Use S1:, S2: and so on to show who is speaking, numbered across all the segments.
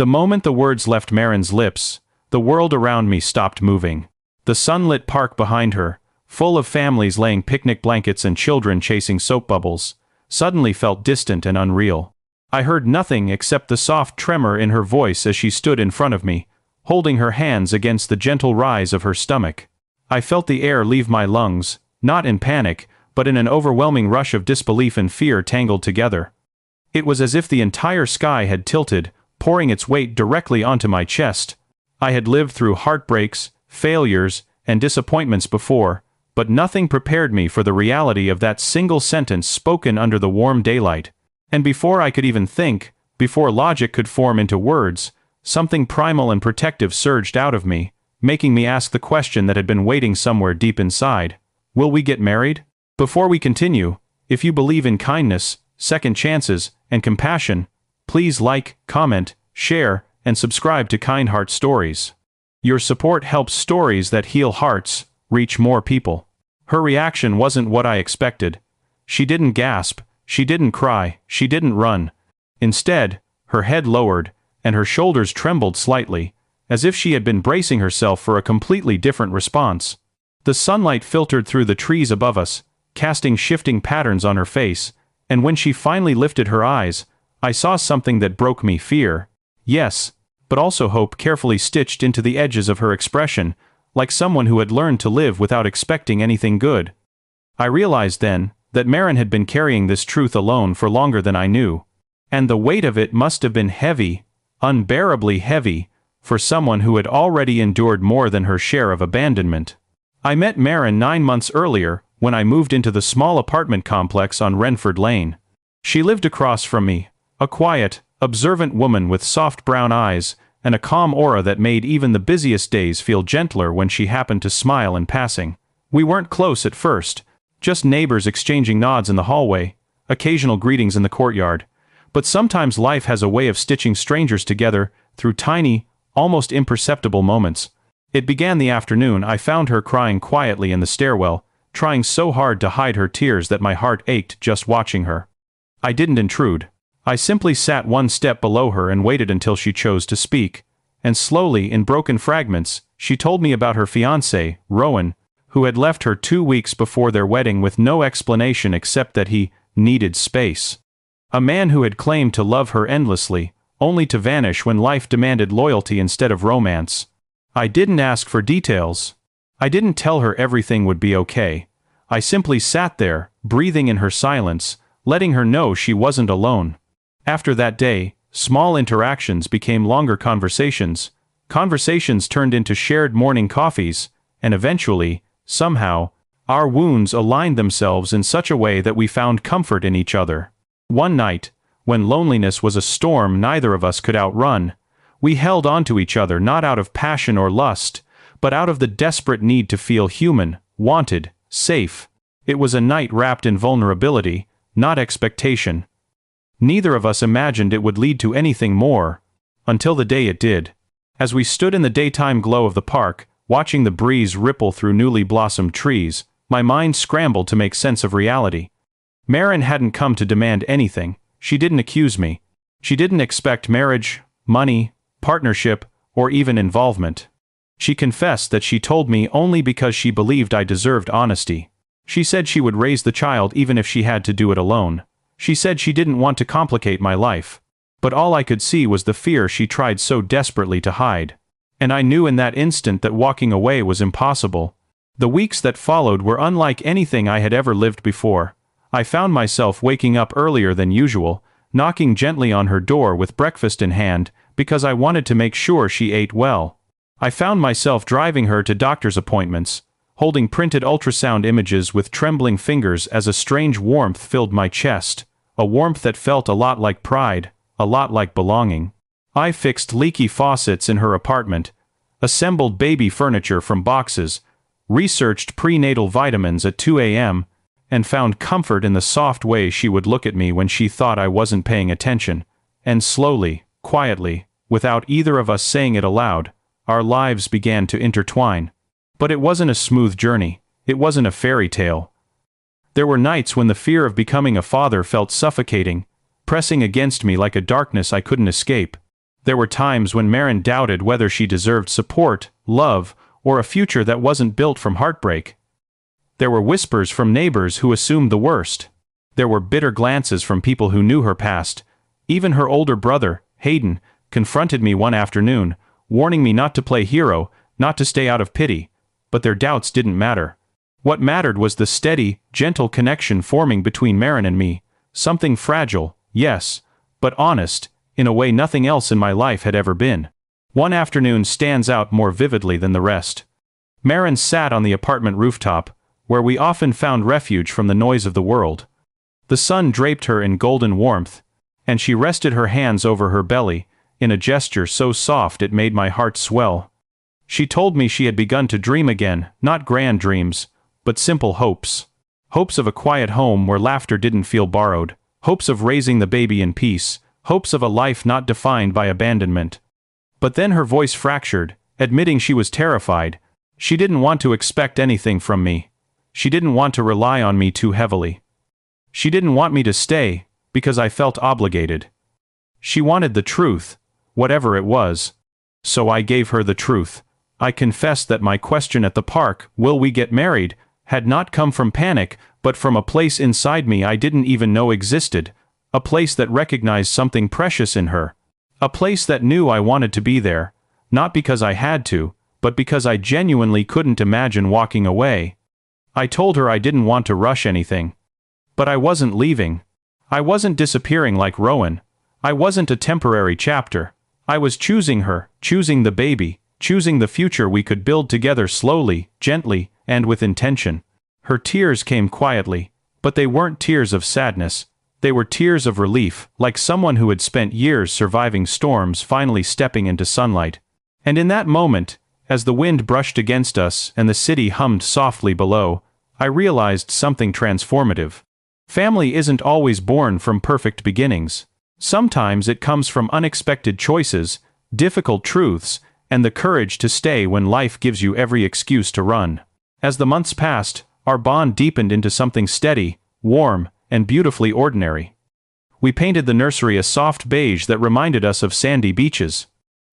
S1: The moment the words left Marin's lips, the world around me stopped moving. The sunlit park behind her, full of families laying picnic blankets and children chasing soap bubbles, suddenly felt distant and unreal. I heard nothing except the soft tremor in her voice as she stood in front of me, holding her hands against the gentle rise of her stomach. I felt the air leave my lungs, not in panic, but in an overwhelming rush of disbelief and fear tangled together. It was as if the entire sky had tilted, pouring its weight directly onto my chest. I had lived through heartbreaks, failures, and disappointments before, but nothing prepared me for the reality of that single sentence spoken under the warm daylight. And before I could even think, before logic could form into words, something primal and protective surged out of me, making me ask the question that had been waiting somewhere deep inside. Will we get married? Before we continue, if you believe in kindness, second chances, and compassion, please like, comment, share, and subscribe to Kind Heart Stories. Your support helps stories that heal hearts reach more people. Her reaction wasn't what I expected. She didn't gasp, she didn't cry, she didn't run. Instead, her head lowered, and her shoulders trembled slightly, as if she had been bracing herself for a completely different response. The sunlight filtered through the trees above us, casting shifting patterns on her face, and when she finally lifted her eyes, I saw something that broke me: fear. Yes, but also hope carefully stitched into the edges of her expression, like someone who had learned to live without expecting anything good. I realized then that Marin had been carrying this truth alone for longer than I knew, and the weight of it must have been heavy, unbearably heavy, for someone who had already endured more than her share of abandonment. I met Marin 9 months earlier when I moved into the small apartment complex on Renford Lane. She lived across from me, a quiet, observant woman with soft brown eyes and a calm aura that made even the busiest days feel gentler when she happened to smile in passing. We weren't close at first, just neighbors exchanging nods in the hallway, occasional greetings in the courtyard. But sometimes life has a way of stitching strangers together through tiny, almost imperceptible moments. It began the afternoon I found her crying quietly in the stairwell, trying so hard to hide her tears that my heart ached just watching her. I didn't intrude. I simply sat one step below her and waited until she chose to speak, and slowly, in broken fragments, she told me about her fiancé, Rowan, who had left her 2 weeks before their wedding with no explanation except that he needed space. A man who had claimed to love her endlessly, only to vanish when life demanded loyalty instead of romance. I didn't ask for details. I didn't tell her everything would be okay. I simply sat there, breathing in her silence, letting her know she wasn't alone. After that day, small interactions became longer conversations. Conversations turned into shared morning coffees, and eventually, somehow, our wounds aligned themselves in such a way that we found comfort in each other. One night, when loneliness was a storm neither of us could outrun, we held on to each other not out of passion or lust, but out of the desperate need to feel human, wanted, safe. It was a night wrapped in vulnerability, not expectation. Neither of us imagined it would lead to anything more, until the day it did. As we stood in the daytime glow of the park, watching the breeze ripple through newly blossomed trees, my mind scrambled to make sense of reality. Marin hadn't come to demand anything. She didn't accuse me. She didn't expect marriage, money, partnership, or even involvement. She confessed that she told me only because she believed I deserved honesty. She said she would raise the child even if she had to do it alone. She said she didn't want to complicate my life. But all I could see was the fear she tried so desperately to hide. And I knew in that instant that walking away was impossible. The weeks that followed were unlike anything I had ever lived before. I found myself waking up earlier than usual, knocking gently on her door with breakfast in hand, because I wanted to make sure she ate well. I found myself driving her to doctor's appointments, holding printed ultrasound images with trembling fingers as a strange warmth filled my chest, a warmth that felt a lot like pride, a lot like belonging. I fixed leaky faucets in her apartment, assembled baby furniture from boxes, researched prenatal vitamins at 2 a.m., and found comfort in the soft way she would look at me when she thought I wasn't paying attention. And slowly, quietly, without either of us saying it aloud, our lives began to intertwine. But it wasn't a smooth journey. It wasn't a fairy tale. There were nights when the fear of becoming a father felt suffocating, pressing against me like a darkness I couldn't escape. There were times when Marin doubted whether she deserved support, love, or a future that wasn't built from heartbreak. There were whispers from neighbors who assumed the worst. There were bitter glances from people who knew her past. Even her older brother, Hayden, confronted me one afternoon, warning me not to play hero, not to stay out of pity. But their doubts didn't matter. What mattered was the steady, gentle connection forming between Marin and me. Something fragile, yes, but honest, in a way nothing else in my life had ever been. One afternoon stands out more vividly than the rest. Marin sat on the apartment rooftop, where we often found refuge from the noise of the world. The sun draped her in golden warmth, and she rested her hands over her belly, in a gesture so soft it made my heart swell. She told me she had begun to dream again, not grand dreams, but simple hopes. Hopes of a quiet home where laughter didn't feel borrowed, hopes of raising the baby in peace, hopes of a life not defined by abandonment. But then her voice fractured, admitting she was terrified. She didn't want to expect anything from me. She didn't want to rely on me too heavily. She didn't want me to stay, because I felt obligated. She wanted the truth, whatever it was. So I gave her the truth. I confessed that my question at the park, "Will we get married?" had not come from panic, but from a place inside me I didn't even know existed, a place that recognized something precious in her, a place that knew I wanted to be there, not because I had to, but because I genuinely couldn't imagine walking away. I told her I didn't want to rush anything. But I wasn't leaving. I wasn't disappearing like Rowan. I wasn't a temporary chapter. I was choosing her, choosing the baby, choosing the future we could build together slowly, gently, and with intention. Her tears came quietly, but they weren't tears of sadness. They were tears of relief, like someone who had spent years surviving storms finally stepping into sunlight. And in that moment, as the wind brushed against us and the city hummed softly below, I realized something transformative. Family isn't always born from perfect beginnings. Sometimes it comes from unexpected choices, difficult truths, and the courage to stay when life gives you every excuse to run. As the months passed, our bond deepened into something steady, warm, and beautifully ordinary. We painted the nursery a soft beige that reminded us of sandy beaches.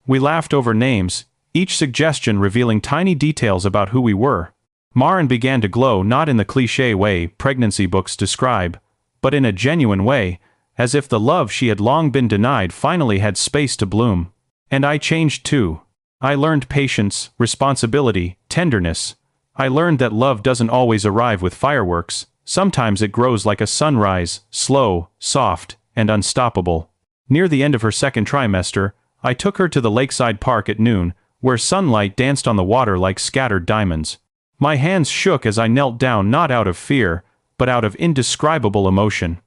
S1: We laughed over names, each suggestion revealing tiny details about who we were. Marin began to glow not in the cliché way pregnancy books describe, but in a genuine way, as if the love she had long been denied finally had space to bloom. And I changed too. I learned patience, responsibility, tenderness. I learned that love doesn't always arrive with fireworks. Sometimes it grows like a sunrise, slow, soft, and unstoppable. Near the end of her second trimester, I took her to the lakeside park at noon, where sunlight danced on the water like scattered diamonds. My hands shook as I knelt down, not out of fear, but out of indescribable emotion.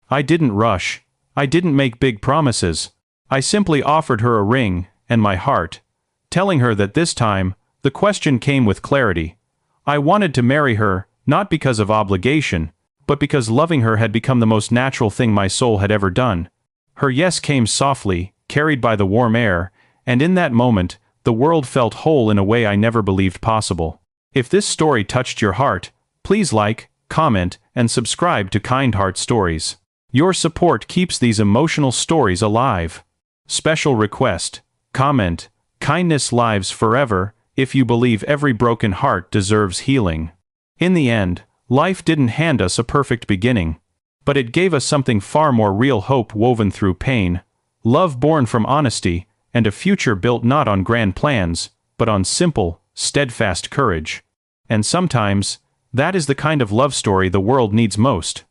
S1: I didn't rush. I didn't make big promises. I simply offered her a ring and my heart, telling her that this time, the question came with clarity. I wanted to marry her, not because of obligation, but because loving her had become the most natural thing my soul had ever done. Her yes came softly, carried by the warm air, and in that moment, the world felt whole in a way I never believed possible. If this story touched your heart, please like, comment, and subscribe to Kind Heart Stories. Your support keeps these emotional stories alive. Special request: comment, "Kindness lives forever," if you believe every broken heart deserves healing. In the end, life didn't hand us a perfect beginning, but it gave us something far more real: hope woven through pain, love born from honesty, and a future built not on grand plans, but on simple, steadfast courage. And sometimes, that is the kind of love story the world needs most.